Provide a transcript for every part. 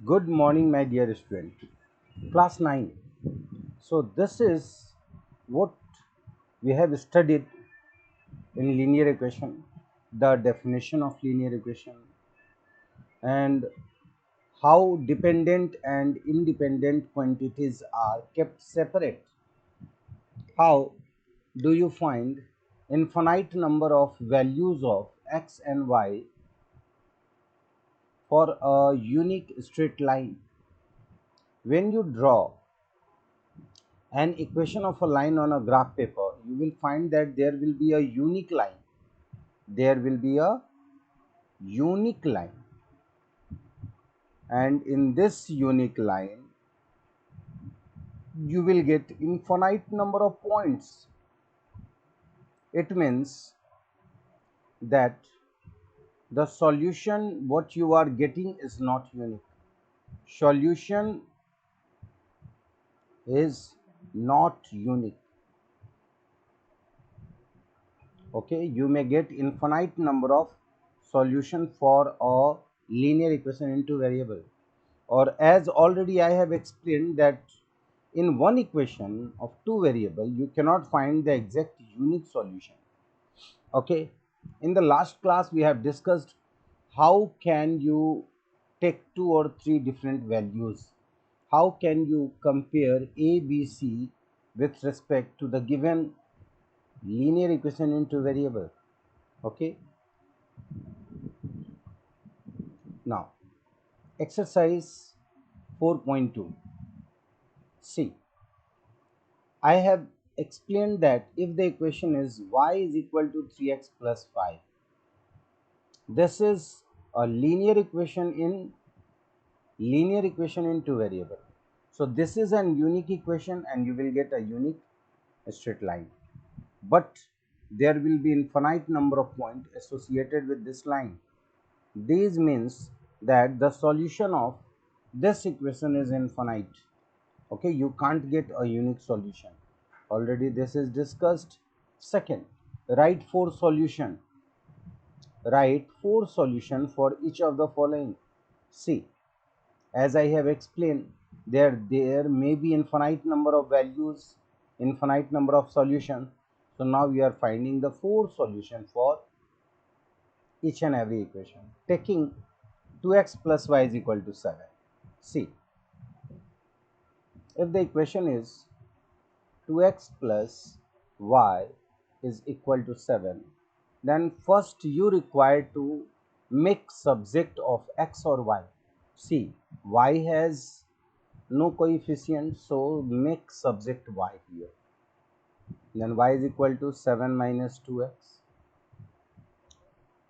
Good morning, my dear student. Class 9. So, this is what we have studied in linear equation, the definition of linear equation, and how dependent and independent quantities are kept separate. How do you find infinite number of values of x and y for a unique straight line? When you draw an equation of a line on a graph paper, you will find that there will be a unique line. There will be a unique line. And in this unique line, you will get infinite number of points. It means that the solution what you are getting is not unique. Solution is not unique. Okay, you may get infinite number of solution for a linear equation into variable, or as already I have explained that in one equation of two variable you cannot find the exact unique solution. Okay, in the last class we have discussed how can you take two or three different values, how can you compare a b c with respect to the given linear equation into variable. Okay, now exercise 4.2. See, I have explained that if the equation is y is equal to 3x plus 5, this is a linear equation in two variable. So this is an unique equation and you will get a unique straight line. But there will be infinite number of points associated with this line. This means that the solution of this equation is infinite. Okay, you can't get a unique solution. Already this is discussed. Second, write four solution for each of the following. See, as I have explained, there may be infinite number of values, infinite number of solutions. So now we are finding the four solution for each and every equation, taking 2x plus y is equal to 7. See, if the equation is 2x plus y is equal to 7, then first you require to make subject of x or y. See, y has no coefficient, so make subject y here. Then y is equal to 7 minus 2x.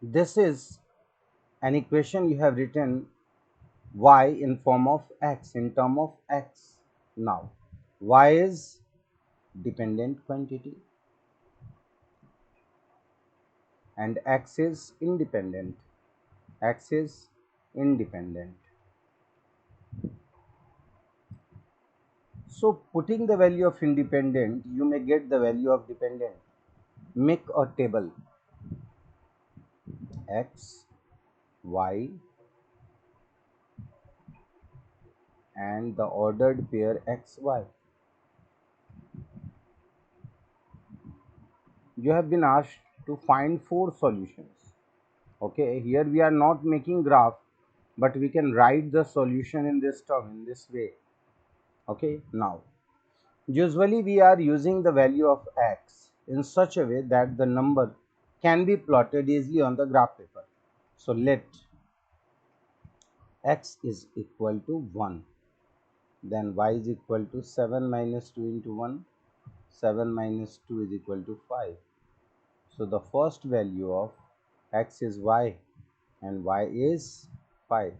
This is an equation you have written y in form of x, in term of x. Now y is dependent quantity and x is independent. X is independent. So putting the value of independent, you may get the value of dependent. Make a table x, y, and the ordered pair xy. You have been asked to find four solutions. Okay, here we are not making graph, but we can write the solution in this term in this way. Okay, now usually we are using the value of x in such a way that the number can be plotted easily on the graph paper. So let x is equal to 1, then y is equal to 7 minus 2 into 1, 7 minus 2 is equal to 5. So the first value of x is y and y is 5.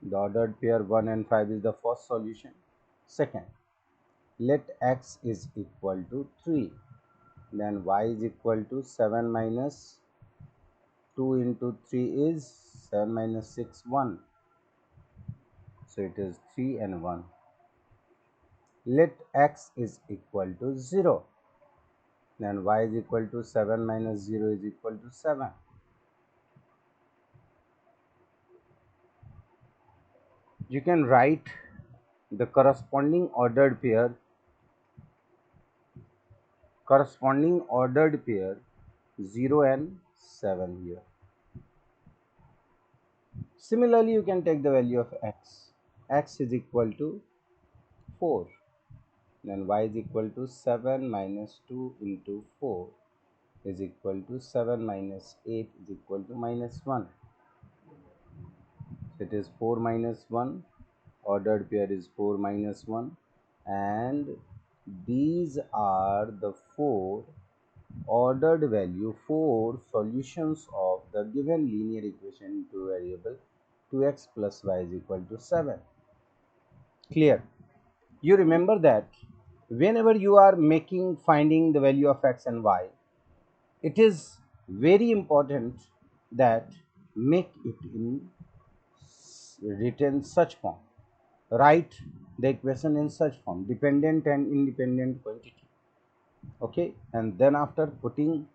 The ordered pair 1 and 5 is the first solution. Second, let x is equal to 3, then y is equal to 7 minus 2 into 3 is 7 minus 6, 1. So it is 3 and 1. Let x is equal to 0, then y is equal to 7 minus 0 is equal to 7. you can write the corresponding ordered pair 0 and 7 here. Similarly, you can take the value of x. X is equal to 4. Then y is equal to 7 minus 2 into 4 is equal to 7 minus 8 is equal to minus 1. So it is 4 minus 1. Ordered pair is 4 minus 1. And these are the four solutions of the given linear equation into variable 2x plus y is equal to 7. Clear? You remember that whenever you are finding the value of x and y, it is very important that make it in written such form. Write the equation in such form, dependent and independent quantity. Okay, and then after putting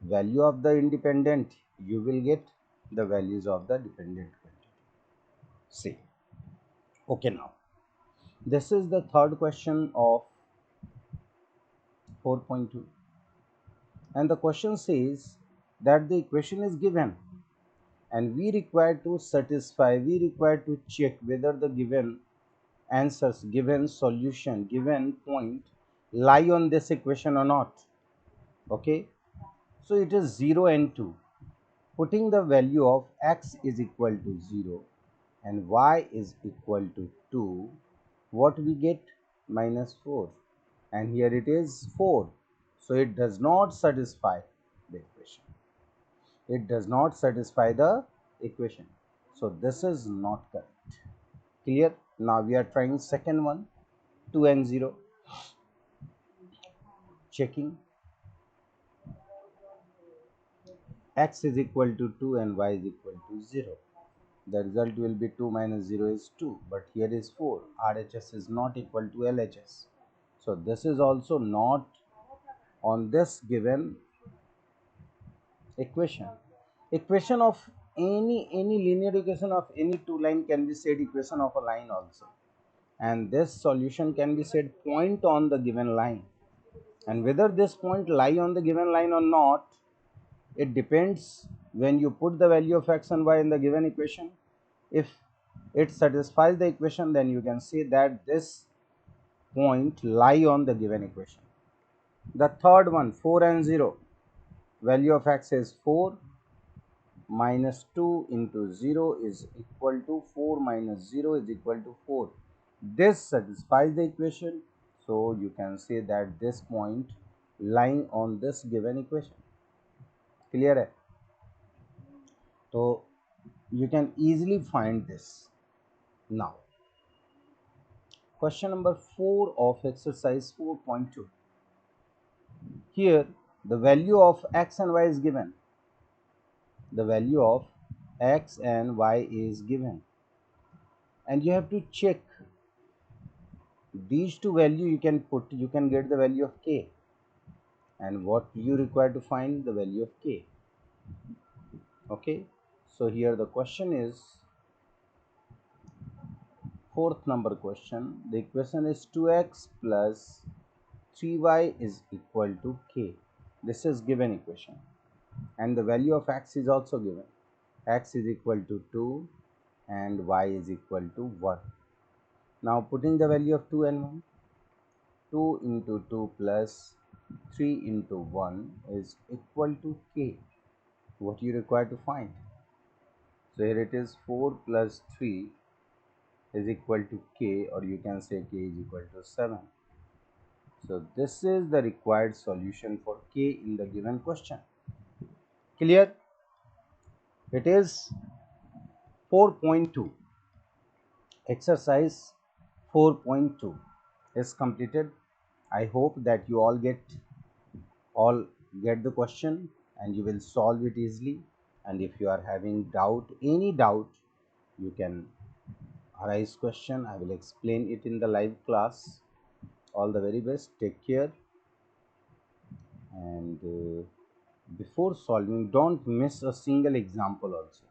value of the independent, you will get the values of the dependent quantity. See, okay, now this is the third question of 4.2, and the question says that the equation is given and we require to check whether the given answers, given solution, given point lie on this equation or not. Okay, so it is 0 and 2. Putting the value of x is equal to 0 and y is equal to 2, what we get? Minus 4, and here it is 4, so it does not satisfy the equation. It does not satisfy the equation, so this is not correct. Clear? Now we are trying second one, 2 and 0. Checking. X is equal to 2 and y is equal to 0. The result will be 2 minus 0 is 2, but here is 4. RHS is not equal to LHS. So this is also not on this given equation. Equation of any linear equation of any two line can be said equation of a line also. And this solution can be said point on the given line. And whether this point lie on the given line or not, it depends when you put the value of x and y in the given equation. If it satisfies the equation, then you can say that this point lie on the given equation. The third one, 4 and 0. Value of x is 4 minus 2 into 0 is equal to 4 minus 0 is equal to 4. This satisfies the equation, so you can say that this point lying on this given equation. Clear hai? So you can easily find this. Now question number 4 of exercise 4.2. Here the value of x and y is given. The value of x and y is given, and you have to check these two value. You can get the value of k, and what you require to find the value of k. Okay, so here the question is fourth number question. The equation is 2x plus 3y is equal to k. This is given equation, and the value of x is also given. X is equal to 2 and y is equal to 1. Now putting the value of 2 and 1, 2 into 2 plus 3 into 1 is equal to k. What you require to find? So here it is 4 plus 3 is equal to k, or you can say k is equal to 7. So this is the required solution for k in the given question. Clear? It is 4.2. Exercise 4.2 is completed. I hope that you all get the question and you will solve it easily. And if you are having any doubt, you can arise question. I will explain it in the live class. All the very best. Take care. And before solving, don't miss a single example also.